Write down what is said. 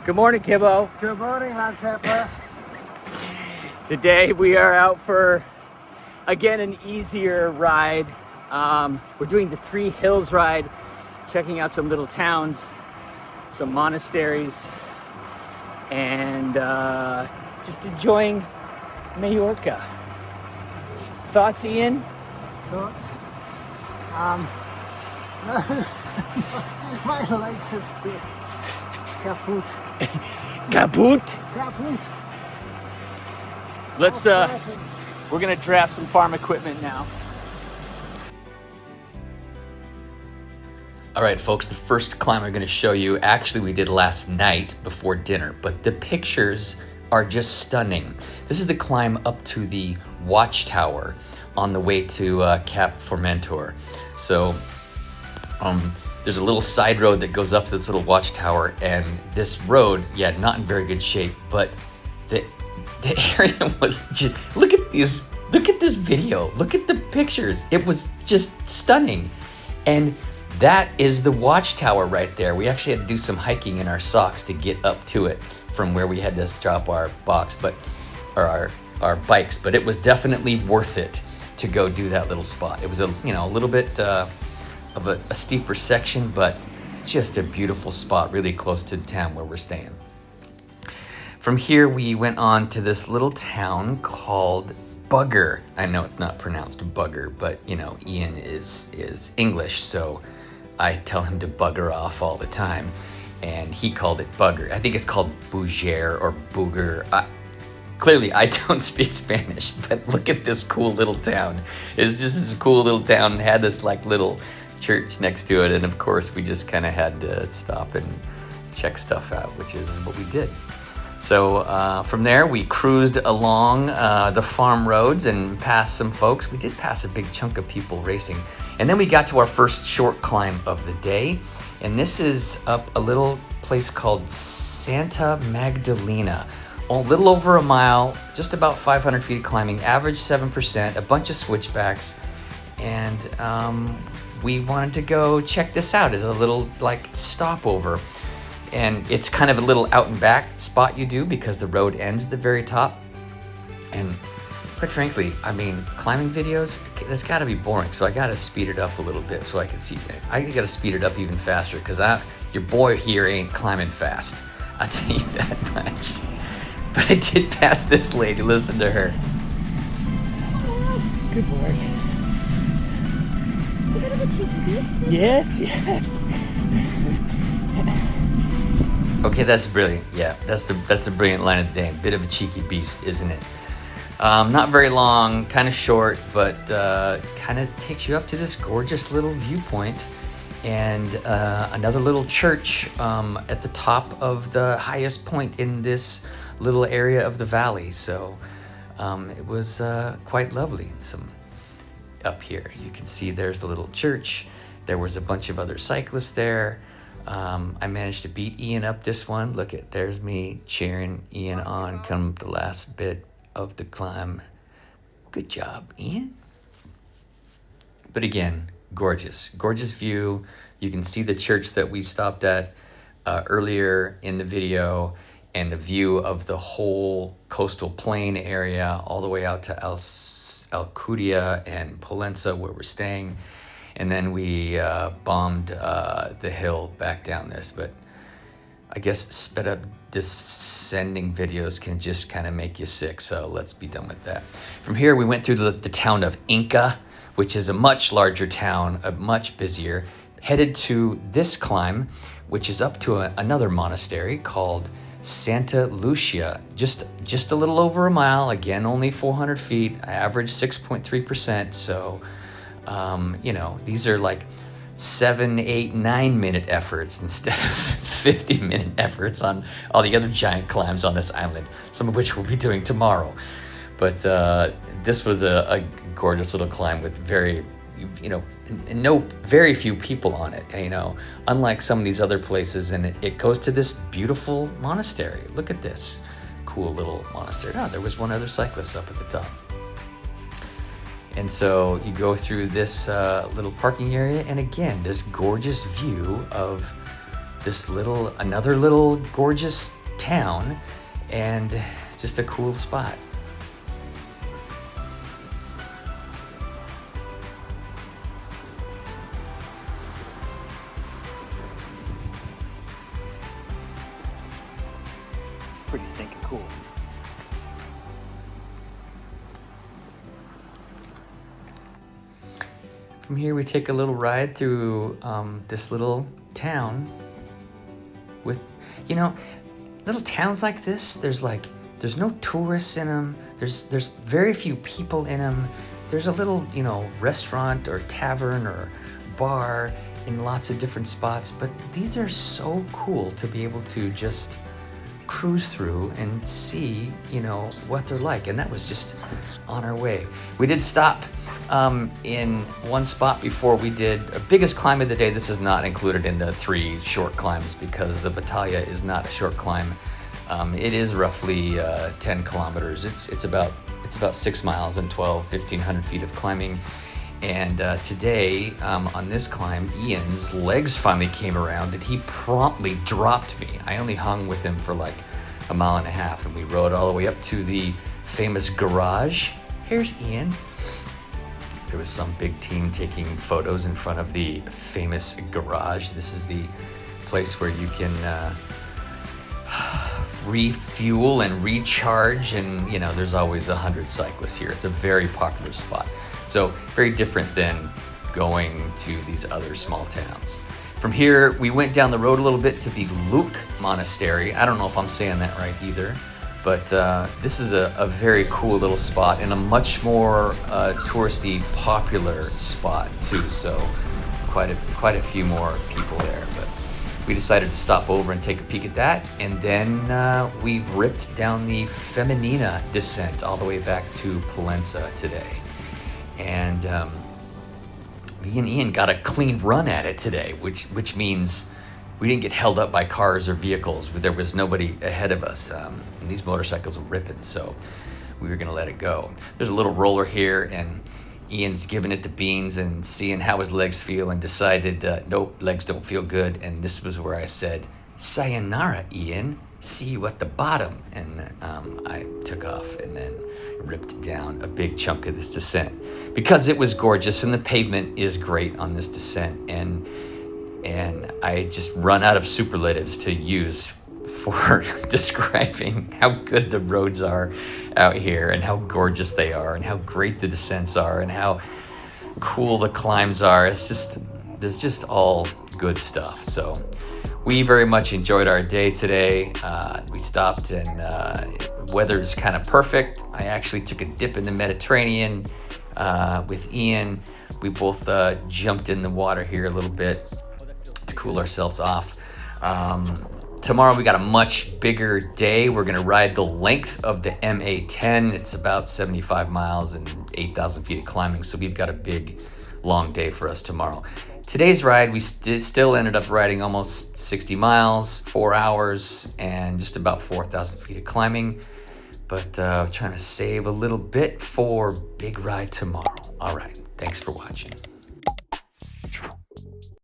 Good morning, Kibbo. Good morning, Landshipper. Today we are out for, again, an easier ride. We're doing the Three Hills ride, checking out some little towns, some monasteries, and just enjoying Mallorca. Thoughts, Ian? Thoughts? My legs are stiff. Kaput. Kaput. Kaput. Let's we're gonna draft some farm equipment now. All right, folks, the first climb I'm going to show you, actually we did last night before dinner, but the pictures are just stunning. This is the climb up to the Watchtower on the way to Cap Fermentor. So there's a little side road that goes up to this little watchtower, and this road, yeah, not in very good shape, but the area was just, look at this video, look at the pictures. It was just stunning. And that is the watchtower right there. We actually had to do some hiking in our socks to get up to it from where we had to drop our our bikes, but it was definitely worth it to go do that little spot. It was a little bit of a steeper section, but just a beautiful spot really close to the town where we're staying. From here we went on to this little town called Bugger. I know it's not pronounced Bugger, but Ian is English, so I tell him to bugger off all the time, and he called it Bugger. I think it's called Bouger or Booger. Clearly I don't speak Spanish, but look at this cool little town. It's just this cool little town, and had this like little church next to it, and of course we just kind of had to stop and check stuff out, which is what we did. So from there we cruised along the farm roads and passed some folks. We did pass a big chunk of people racing, and then we got to our first short climb of the day, and this is up a little place called Santa Magdalena. A little over a mile, just about 500 feet of climbing, average 7%, a bunch of switchbacks, and we wanted to go check this out as a little like stopover. And it's kind of a little out and back spot you do because the road ends at the very top. And quite frankly, I mean, climbing videos, that's gotta be boring. So I gotta speed it up a little bit so I can see it. I gotta speed it up even faster because your boy here ain't climbing fast. I'll tell you that much. But I did pass this lady, listen to her. Good boy. It's a bit of a cheeky beast. Yes. Okay, that's brilliant. Yeah, that's the brilliant line of the day. Bit of a cheeky beast, isn't it? Not very long, kind of short, but kind of takes you up to this gorgeous little viewpoint, and another little church at the top of the highest point in this little area of the valley. So it was quite lovely. Some up here, you can see there's the little church. There was a bunch of other cyclists there. I managed to beat Ian up this one. Look at, there's me cheering Ian on come the last bit of the climb. Good job, Ian. But again, gorgeous view. You can see the church that we stopped at earlier in the video, and the view of the whole coastal plain area all the way out to Alcudia and Pollença where we're staying. And then we bombed the hill back down this, but I guess sped up descending videos can just kind of make you sick, so let's be done with that. From here we went through the town of Inca, which is a much larger town, much busier, headed to this climb, which is up to another monastery called Santa Lucia, just a little over a mile, again only 400 feet, average 6.3%, so these are like 7, 8, 9 minute efforts instead of 50-minute efforts on all the other giant climbs on this island, some of which we'll be doing tomorrow. But this was a gorgeous little climb with very few people on it, unlike some of these other places. And it goes to this beautiful monastery. Look at this cool little monastery. Oh, there was one other cyclist up at the top. And so you go through this little parking area, and again, this gorgeous view of another little gorgeous town, and just a cool spot. It's pretty stinking cool. From here, we take a little ride through this little town with, little towns like this. There's no tourists in them. There's very few people in them. There's a little, restaurant or tavern or bar in lots of different spots, but these are so cool to be able to just cruise through and see, what they're like. And that was just on our way. We did stop in one spot before we did our biggest climb of the day. This is not included in the 3 short climbs because the Batalla is not a short climb. It is roughly 10 kilometers. It's about 6 miles and 1,500 feet of climbing. And today, on this climb, Ian's legs finally came around and he promptly dropped me. I only hung with him for like a mile and a half, and we rode all the way up to the famous garage. Here's Ian. There was some big team taking photos in front of the famous garage. This is the place where you can refuel and recharge, and there's always 100 cyclists here. It's a very popular spot. So very different than going to these other small towns. From here, we went down the road a little bit to the Lucia Monastery. I don't know if I'm saying that right either, but this is a very cool little spot and a much more touristy, popular spot too. So quite a few more people there. But we decided to stop over and take a peek at that, and then we ripped down the Femenina descent all the way back to Pollenza today. And me and Ian got a clean run at it today, which means we didn't get held up by cars or vehicles. There was nobody ahead of us. And these motorcycles were ripping, so we were gonna let it go. There's a little roller here, and Ian's giving it the beans and seeing how his legs feel, and decided, nope, legs don't feel good. And this was where I said, sayonara, Ian, see you at the bottom. And I took off and then ripped down a big chunk of this descent because it was gorgeous and the pavement is great on this descent, and I just run out of superlatives to use for describing how good the roads are out here and how gorgeous they are and how great the descents are and how cool the climbs are. It's just all good stuff. So we very much enjoyed our day today. We stopped, and weather's kind of perfect. I actually took a dip in the Mediterranean with Ian. We both jumped in the water here a little bit to cool ourselves off. Tomorrow we got a much bigger day. We're gonna ride the length of the MA10. It's about 75 miles and 8,000 feet of climbing. So we've got a big, long day for us tomorrow. Today's ride, we still ended up riding almost 60 miles, 4 hours, and just about 4,000 feet of climbing. But trying to save a little bit for big ride tomorrow. All right, thanks for watching.